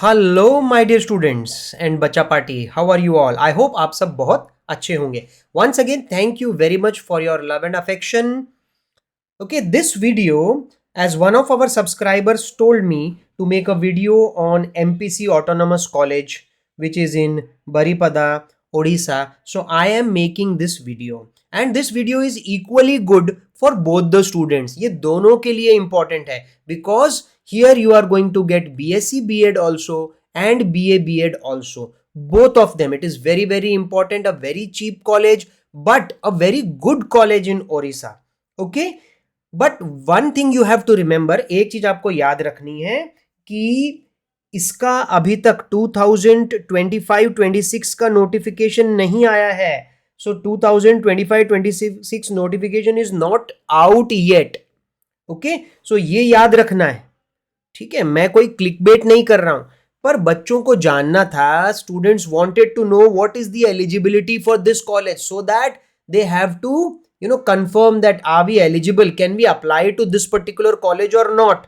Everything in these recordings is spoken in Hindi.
Hello my dear students and बच्चा party, how are you all? I hope आप सब बहुत अच्छे होंगे. Once again thank you very much for your love and affection. Okay, this video, as one of our subscribers told me to make a video on MPC Autonomous College, which is in Baripada, Odisha. So I am making this video, and this video is equally good for both the students. ये दोनों के लिए important है because here you are going to get BSc B.Ed also and BA B.Ed also. Both of them. It is very very important. A very cheap college, but a very good college in Orissa. Okay. But one thing you have to remember, एक चीज आपको याद रखनी है कि इसका अभी तक 2025-26 का नोटिफिकेशन नहीं आया है. So 2025-26 notification is not out yet. Okay, so ये याद रखना है. ठीक है, मैं कोई क्लिकबेट नहीं कर रहा हूं, पर बच्चों को जानना था. Students wanted to know what is the eligibility for this college so that they have to confirm that are we eligible, can we apply to this particular college or not,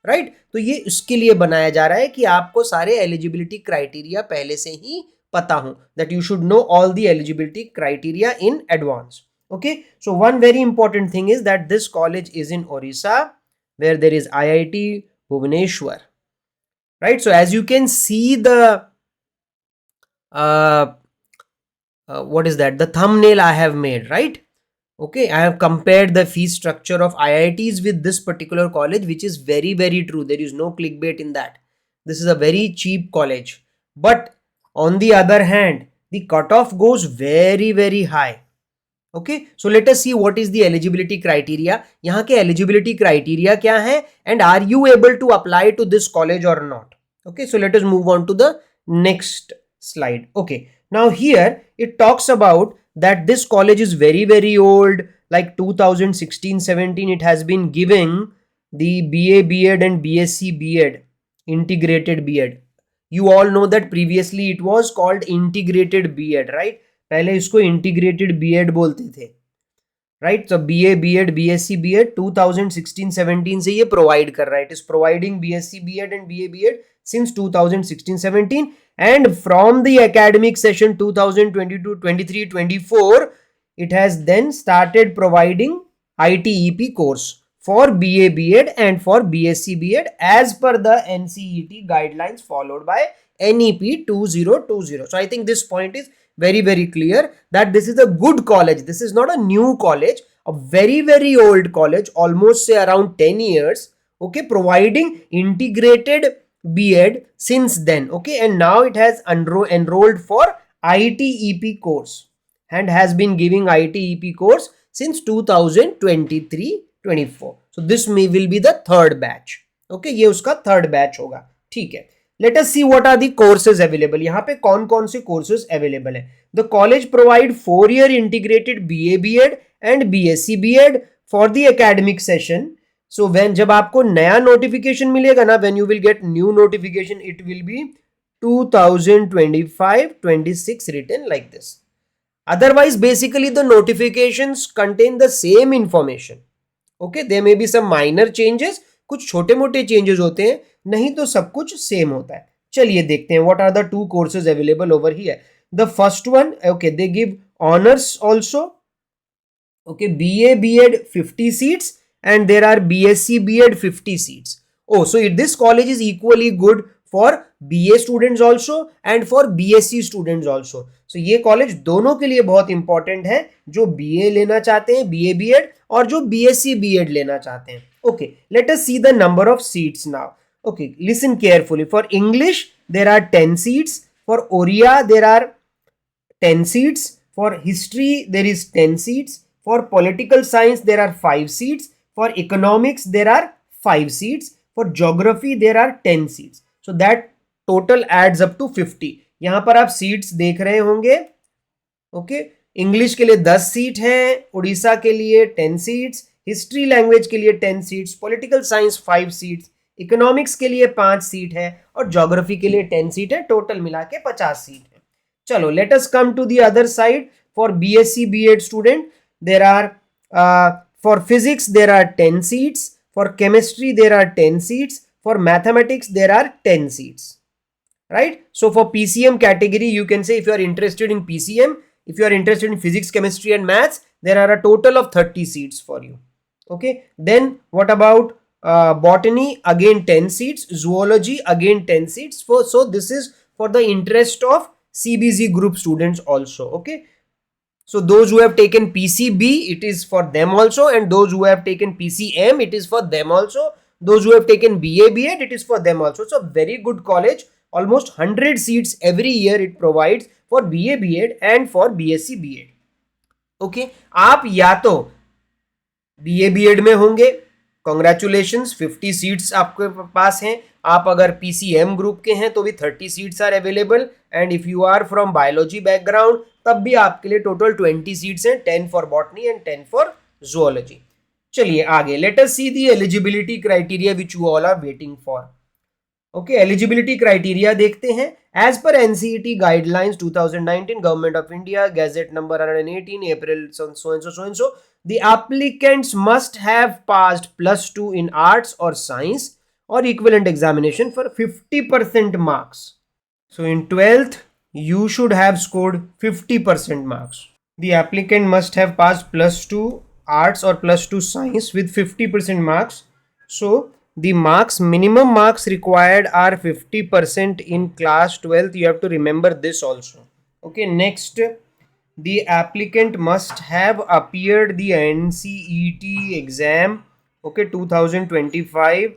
right? तो ये इसके लिए बनाया जा रहा है कि आपको सारे eligibility criteria पहले से ही पता हो, that you should know all the eligibility criteria in advance. Okay, so one very important thing is that this college is in Orissa, where there is IIT Bhubaneswar, right? So as you can see the what is that, the thumbnail I have made, right? Okay, I have compared the fee structure of IITs with this particular college, which is very very true. There is no clickbait in that. This is a very cheap college, but on the other hand the cutoff goes very very high. Okay, so let us see what is the eligibility criteria. यहाँ के eligibility criteria क्या है, and are you able to apply to this college or not? Okay, so let us move on to the next slide. Okay, now here it talks about that this college is very very old, like 2016-17 it has been giving the BA B.Ed and BSc B.Ed, integrated B.Ed. You all know that previously it was called integrated B.Ed, right? पहले इसको integrated B.Ed बोलते थे, right? So BA B.Ed BSc B.Ed 2016-17 से ये provide कर रहा है. It is providing BSc B.Ed and BA B.Ed since 2016-17, and from the academic session 2022-23-24 it has then started providing ITEP course for BA B.Ed and for BSc B.Ed as per the NCET guidelines followed by NEP 2020. So I think this point is very very clear that this is a good college. This is not a new college, a very very old college, almost say around 10 years. Okay, providing integrated B.Ed since then. Okay, and now it has enrolled for ITEP course and has been giving ITEP course since 2023-24. So this will be the third batch. Okay, ये उसका third batch होगा. ठीक है, let us see what are the courses available. यहाँ पे कौन कौन से courses available है. The college provide 4-year integrated BA B.Ed and BSc B.Ed for the academic session. So when जब आपको नया notification मिलेगा ना, when you will get new notification, it will be 2025-26 written like this. Otherwise basically the notifications contain the same information. Okay, there may be some minor changes, कुछ छोटे मोटे changes होते हैं, नहीं तो सब कुछ same होता है. चलिए देखते हैं what are the two courses available over here. The first one, okay, they give honors also. Okay, BA B.Ed 50 seats and there are BSc B.Ed 50 seats. Oh, so this college is equally good for BA students also and for BSc students also. So ये college दोनों के लिए बहुत important है, जो BA लेना चाहते हैं BA B.Ed और जो BSc B.Ed लेना चाहते हैं. Okay, let us see the number of seats now. Okay, listen carefully. For English there are 10 seats. For Oriya there are 10 seats. For history there is 10 seats. For political science there are 5 seats. For economics there are 5 seats. For geography there are 10 seats. So that total adds up to 50. यहाँ पर आप seats देख रहे होंगे. Okay, इंग्लिश के लिए 10 सीट हैं, उड़ीसा के लिए 10 सीट्स, हिस्ट्री लैंग्वेज के लिए 10 seats, political science 5 seats, economics के लिए 5 सीट है और ज्योग्राफी के लिए 10 सीट है. टोटल मिला के 50 सीट है. चलो, let us come to the other side. For BSc BEd student there are for physics there are 10 seats, for chemistry there are 10 seats, for mathematics there are 10 seats. right? So for PCM category, you can say if you are interested in PCM, if you are interested in physics, chemistry and maths, there are a total of 30 seats for you. Okay, then what about botany? Again 10 seats. Zoology, again 10 seats. So this is for the interest of CBZ group students also. Okay, so those who have taken PCB, it is for them also, and those who have taken PCM, it is for them also. Those who have taken BA BEd, it is for them also. So very good college. Almost 100 seats every year it provides for BA BEd and for BSc BEd. Okay, आप या तो बीए बीएड में होंगे, कॉन्ग्रेचुलेशन, 50 सीट्स आपके पास हैं. आप अगर पीसीएम ग्रुप के हैं तो भी 30 seats are available. And if you are from biology background तब भी आपके लिए टोटल 20 सीट्स हैं, 10 for botany and 10 for zoology. चलिए आगे, let us see the eligibility criteria which you all are waiting for. Okay, eligibility criteria देखते हैं. As per NCET guidelines 2019, government of India, gazette number 118, April so and so, the applicants must have passed +2 in arts or science or equivalent examination for 50% marks. So in 12th, you should have scored 50% marks. The applicant must have passed +2 arts or +2 science with 50% marks. So the marks, minimum marks required are 50% in class 12th. You have to remember this also. Okay, next, the applicant must have appeared the NCET exam, okay, 2025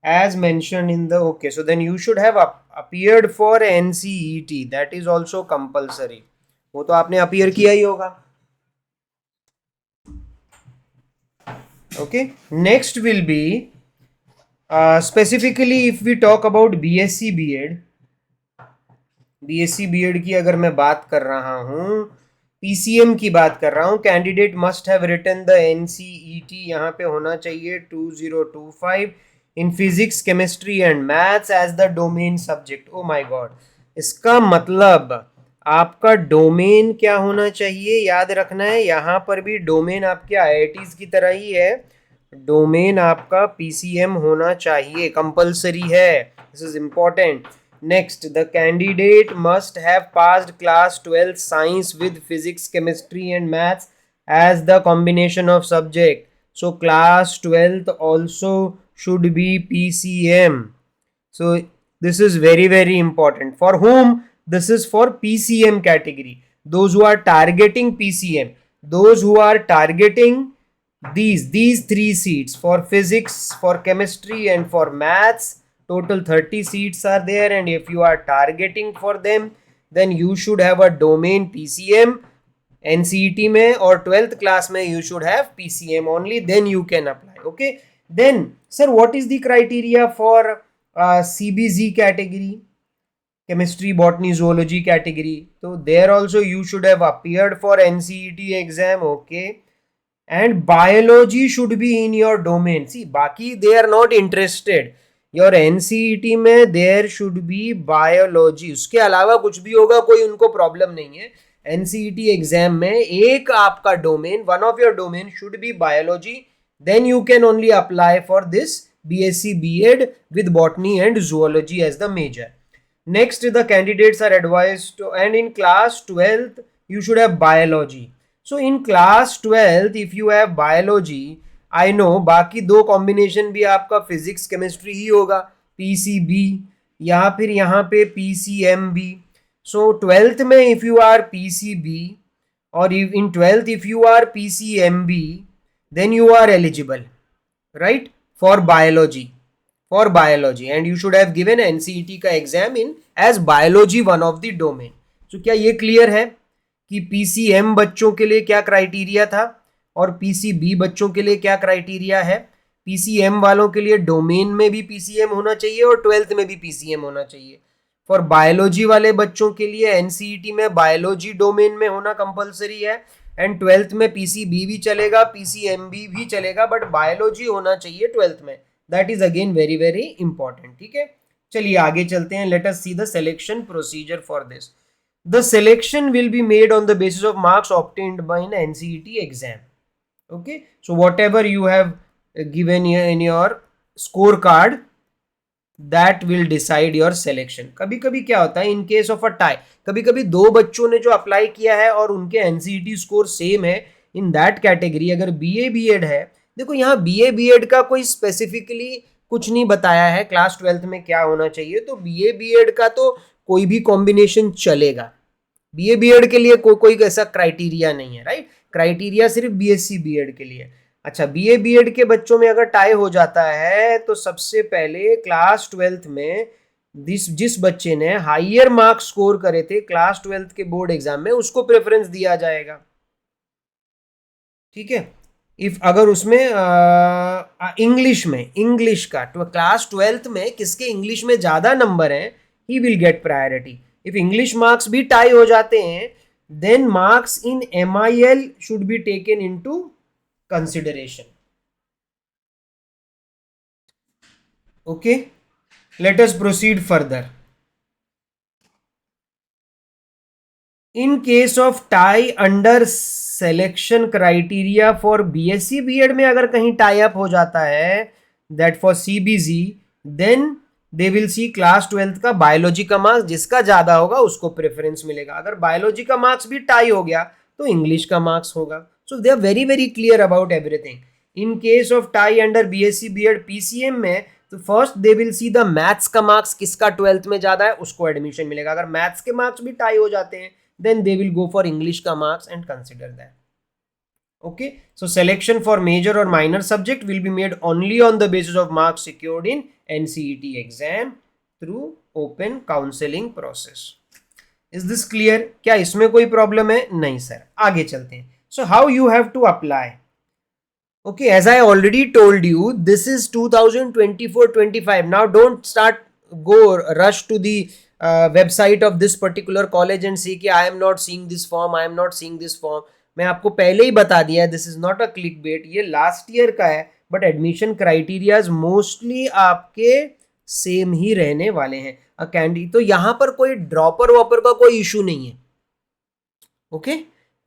as mentioned in the, okay, so then you should have appeared for NCET. That is also compulsory. वो तो आपने appear किया ही होगा. Okay, next will be specifically if we talk about BSc BEd. BSc BEd की अगर मैं बात कर रहा हूँ, PCM की बात कर रहा हूँ, candidate must have written the NCET, यहाँ पे होना चाहिए 2025 in physics, chemistry and maths as the domain subject. Oh my god, इसका मतलब आपका डोमेन क्या होना चाहिए, याद रखना है. यहाँ पर भी डोमेन आपके IITs की तरह ही है. डोमेन आपका PCM होना चाहिए, कंपल्सरी है. This is important. Next, the candidate must have passed class 12 science with physics, chemistry and maths as the combination of subject. So class 12th also should be PCM. So this is very, very important. For whom? This is for PCM category. Those who are targeting PCM, those who are targeting these 3 seats for physics, for chemistry and for maths. Total 30 seats are there, and if you are targeting for them, then you should have a domain PCM. NCET में और 12th class में you should have PCM only, then you can apply. Okay, then sir, what is the criteria for CBZ category, chemistry, botany, zoology category? So there also you should have appeared for NCET exam. Okay, and biology should be in your domain. See, बाकी they are not interested. Your NCET में देयर शुड बी बायोलॉजी. उसके अलावा कुछ भी होगा कोई उनको प्रॉब्लम नहीं है. एनसीईटी एग्जाम में एक आपका domain, one of your domain should be biology. Then you can only apply for this BSc BEd with botany and zoology as the major. Next, the candidates are advised to, and in class 12th you should have biology. So in class 12th if you have biology, I know बाकी दो कॉम्बिनेशन भी आपका फिजिक्स केमिस्ट्री ही होगा, PCB या फिर यहाँ पे PCMB. सो ट्वेल्थ में इफ यू आर PCB और in twelfth if you are PCMB, then you are eligible, right, for biology and you should have given NCET का exam in as biology one of the domain. So क्या ये क्लियर है कि PCM बच्चों के लिए क्या क्राइटेरिया था और PCB बच्चों के लिए क्या क्राइटेरिया है. PCM वालों के लिए डोमेन में भी PCM होना चाहिए और ट्वेल्थ में भी PCM होना चाहिए. फॉर बायोलॉजी वाले बच्चों के लिए NCET में बायोलॉजी डोमेन में होना कंपलसरी है एंड ट्वेल्थ में PCB भी चलेगा, PCMB भी चलेगा, बट बायोलॉजी होना चाहिए ट्वेल्थ में. That is again very very important. ठीक है, चलिए आगे चलते हैं. Late us see the selection procedure for this. The selection will be made on the basis of marks obtained by an NCET exam. Okay, so whatever you have given here in your scorecard, that will decide your selection. कभी कभी क्या होता है, इन केस ऑफ अ टाई, कभी कभी दो बच्चों ने जो अप्लाई किया है और उनके एनसीईटी स्कोर सेम है, इन दैट कैटेगरी अगर बीए बीएड है, देखो यहाँ बीए बीएड का कोई स्पेसिफिकली कुछ नहीं बताया है क्लास 12th में क्या होना चाहिए, तो बीए बीएड का तो कोई भी कॉम्बिनेशन चलेगा। बीए बीएड के लिए कोई ऐसा क्राइटेरिया नहीं है, राइट, क्राइटेरिया सिर्फ बीएससी बीएड के लिए। अच्छा, बीए बीएड के बच्चों में अगर टाई हो जाता है तो सबसे पहले क्लास 12th में जिस बच्चे ने हायर मार्क्स स्कोर करे थे क्लास 12th के बोर्ड एग्जाम में, उसको प्रेफरेंस दिया जाएगा। ठीक है, इफ अगर उसमें इंग्लिश का तो क्लास 12th में किसके इंग्लिश में ज्यादा नंबर है, he will get priority. If English marks भी टाई हो जाते हैं, then marks in MIL should be taken into consideration. Okay, let us proceed further. In case of tie under selection criteria for BSc BEd में अगर कहीं टाई अप हो जाता है, that for CBG, then they will see class 12th का बायोलॉजी का मार्क्स जिसका ज्यादा होगा उसको प्रेफरेंस मिलेगा। अगर बायोलॉजी का मार्क्स भी टाई हो गया तो इंग्लिश का मार्क्स होगा। So they are very very clear about everything. In case of tie under BSc BEd PCM में, तो first they will see the maths का मार्क्स किसका 12th में ज्यादा है उसको एडमिशन मिलेगा। अगर मैथ्स के मार्क्स भी टाई हो जाते हैं, then they will go for English ka marks and consider that. Okay, so selection for major or minor subject will be made only on the basis of marks secured in NCET exam through open counseling process. Is this clear? क्या इसमें कोई प्रॉब्लम है? नहीं सर, आगे चलते हैं। So how you have to apply? Okay, as I already told you, this is 2024-25. Now don't rush to the website of this particular college and see कि I am not seeing this form, I am not seeing this form. मैं आपको पहले ही बता दिया है, this is not a click bait, ये लास्ट ईयर का है, बट एडमिशन क्राइटेरियाज मोस्टली आपके सेम ही रहने वाले हैं। कैंडिडेट तो यहाँ पर कोई ड्रॉपर वॉपर का कोई इशू नहीं है। ओके,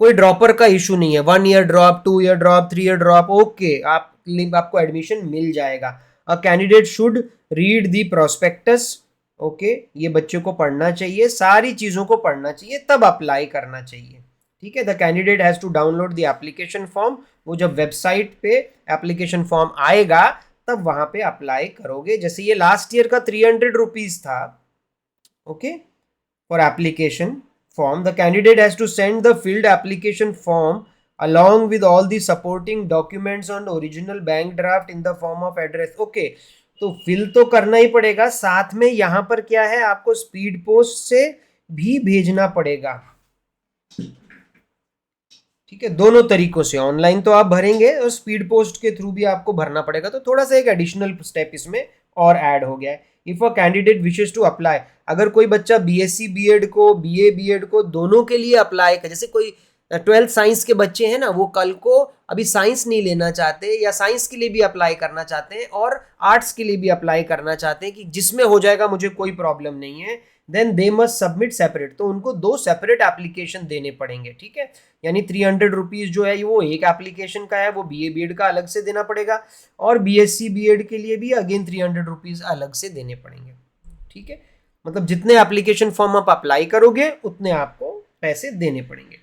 कोई ड्रॉपर का इशू नहीं है। 1 year drop, 2 year drop, 3 year drop, okay, आपको एडमिशन मिल जाएगा। A candidate should read the prospectus. Okay, ये बच्चे को पढ़ना चाहिए, सारी चीजों को पढ़ना चाहिए, तब अप्लाई करना चाहिए। ठीक है, the candidate has to download the application form. वो जब वेबसाइट पे एप्लीकेशन फॉर्म आएगा तब वहां पे अप्लाई करोगे। जैसे ये लास्ट ईयर का 300 रुपीज था, okay, for application form. The candidate has to send the filled application form along with all the supporting documents on original bank draft in the form of address. Okay, तो फिल तो करना ही पड़ेगा, साथ में यहां पर क्या है, आपको स्पीड पोस्ट से भी भेजना पड़ेगा। ठीक है, दोनों तरीकों से, ऑनलाइन तो आप भरेंगे और स्पीड पोस्ट के थ्रू भी आपको भरना पड़ेगा, तो थोड़ा सा एक एडिशनल स्टेप इसमें और ऐड हो गया है। If a candidate wishes to apply, अगर कोई बच्चा BSc BEd को, BA BEd को दोनों के लिए अप्लाई कर, जैसे कोई 12th साइंस के बच्चे हैं ना, वो कल को अभी साइंस नहीं लेना चाहते या साइंस के लिए भी अप्लाई करना चाहते हैं और आर्ट्स के लिए भी अप्लाई करना चाहते हैं कि जिसमें हो जाएगा, मुझे कोई प्रॉब्लम नहीं है, then they must submit separate. तो उनको 2 सेपरेट एप्लीकेशन देने पड़ेंगे। ठीक है, यानी 300 रुपीज जो है वो एक एप्लीकेशन का है, वो BA BEd का अलग से देना पड़ेगा, और BSc BEd के लिए भी अगेन 300 रुपीज अलग से देने पड़ेंगे। ठीक है, मतलब जितने एप्लीकेशन फॉर्म आप अप्लाई करोगे उतने आपको पैसे देने पड़ेंगे।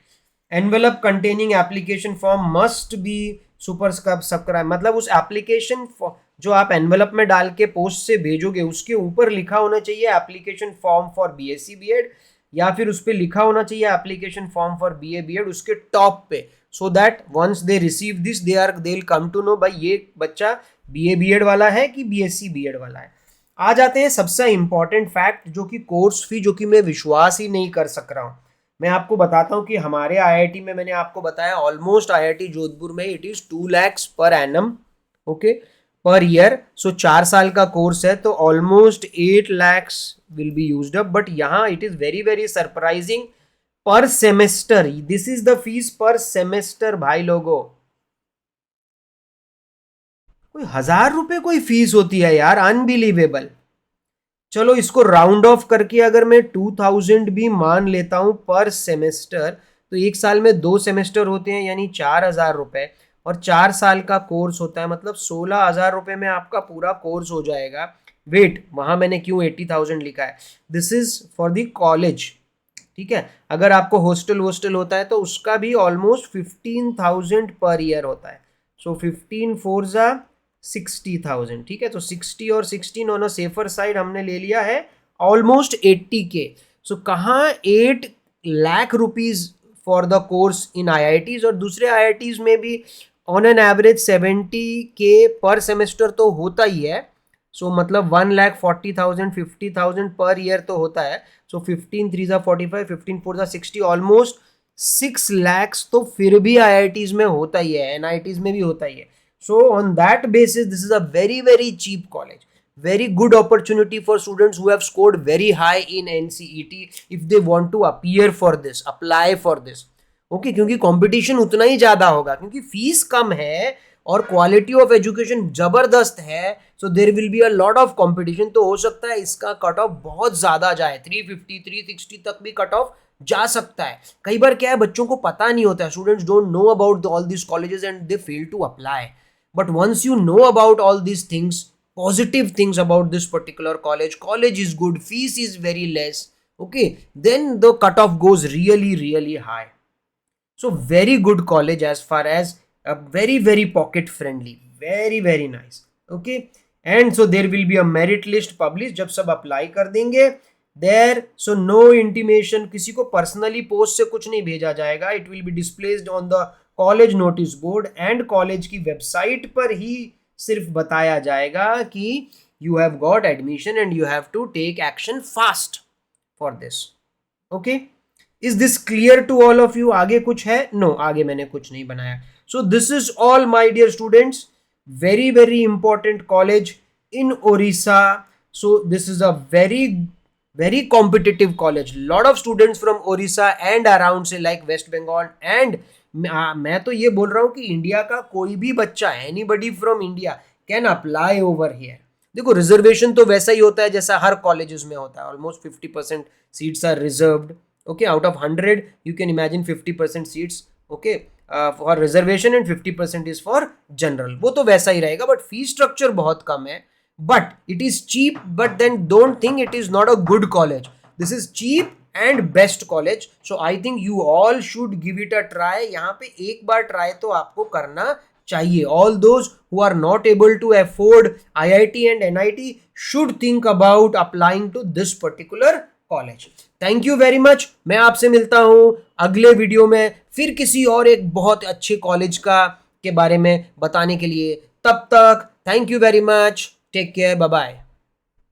Envelope containing application form must be subscribe, मतलब उस एप्लीकेशन जो आप एनवेलप में डाल के पोस्ट से भेजोगे उसके ऊपर लिखा होना चाहिए application form for BSc BEd, या फिर उस पर लिखा होना चाहिए application form for BA BEd उसके टॉप पे, so that once they receive this they will come to know भाई ये बच्चा BA BEd वाला है कि BSc BEd वाला है। आ जाते हैं सबसे इंपॉर्टेंट फैक्ट, जो कि कोर्स फी, जो कि मैं विश्वास ही नहीं कर सक रहा हूं। मैं आपको बताता हूं कि हमारे IIT में, मैंने आपको बताया ऑलमोस्ट IIT जोधपुर में it is 2 lakhs per annum, okay, per year. So 4 साल का कोर्स है तो almost 8 lakhs will be used up, but यहाँ it is very very surprising, per semester, this is the fees per semester भाई लोगों। कोई 1000 रुपए कोई फीस होती है यार, अनबिलीवेबल। चलो इसको राउंड ऑफ करके अगर मैं 2000 भी मान लेता हूं पर सेमेस्टर, तो एक साल में 2 सेमेस्टर होते हैं, यानी 4000 रुपए, और 4 साल का कोर्स होता है, मतलब 16,000 रुपए में आपका पूरा कोर्स हो जाएगा। वेट, वहां मैंने क्यों 80,000 लिखा है? This is for the college, ठीक है। अगर आपको हॉस्टल होता है तो उसका भी ऑलमोस्ट 15,000 पर ईयर होता है। सो 15 4 जा 60,000, ठीक है। तो 60 और 16 ऑन अ सेफर साइड हमने ले लिया है ऑलमोस्ट 80K। सो कहाँ 8 lakh rupees for the course in IITs, और दूसरे IITs में भी ऑन एन एवरेज 70K पर सेमेस्टर तो होता ही है। सो मतलब 1,40,000 50,000 पर ईयर तो होता है। सो 15 3 जा 45, 15 4 जा 60, ऑलमोस्ट 6 lakhs तो फिर भी IITs में होता ही है, NITs में भी होता ही है। So on that basis this is a very very cheap college, very good opportunity for students who have scored very high in NCET if they want to appear for this, apply for this, okay, क्योंकि कंपटीशन उतना ही ज्यादा होगा, क्योंकि फीस कम है और क्वालिटी ऑफ एजुकेशन जबरदस्त है। So there will be a lot of competition, तो हो सकता है इसका कट ऑफ बहुत ज्यादा जाए, 350 360 तक भी कट ऑफ जा सकता है। कई बार क्या है, बच्चों को पता नहीं होता है, students don't know about all this colleges and they fail to apply, but once you know about all this things, positive things about this particular college is good, fees is very less, okay, then the cutoff goes really really high. So very good college as far as very very pocket friendly, very very nice, okay. And so there will be a merit list published जब सब apply कर देंगे there, so no intimation, किसी को personally post से कुछ नहीं भेजा जाएगा, it will be displayed on the college notice board and college की website पर ही सिर्फ बताया जाएगा कि you have got admission and you have to take action fast for this, okay. Is this clear to all of you? आगे कुछ है? नो, आगे मैंने कुछ नहीं बनाया। So this is all my dear students, very very important college in Odisha. So this is a very very competitive college, lot of students from Orissa and around say like West Bengal, and मैं तो ये बोल रहा हूँ कि इंडिया का कोई भी बच्चा, anybody from India can apply over here. देखो रिजर्वेशन तो वैसा ही होता है जैसा हर कॉलेजेस में होता है, almost 50% seats are reserved, okay, out of 100 you can imagine 50% seats, okay, for reservation and 50% is for general, वो तो वैसा ही रहेगा, बट फी स्ट्रक्चर बहुत कम है, but it is cheap, but then don't think it is not a good college. This is cheap and best college, so I think you all should give it a try. यहाँ पे एक बार try तो आपको करना चाहिए. All those who are not able to afford IIT and NIT should think about applying to this particular college. Thank you very much. मैं आपसे मिलता हूँ अगले वीडियो में फिर किसी और एक बहुत अच्छे कॉलेज का के बारे में बताने के लिए. तब तक thank you very much. Take care. Bye bye.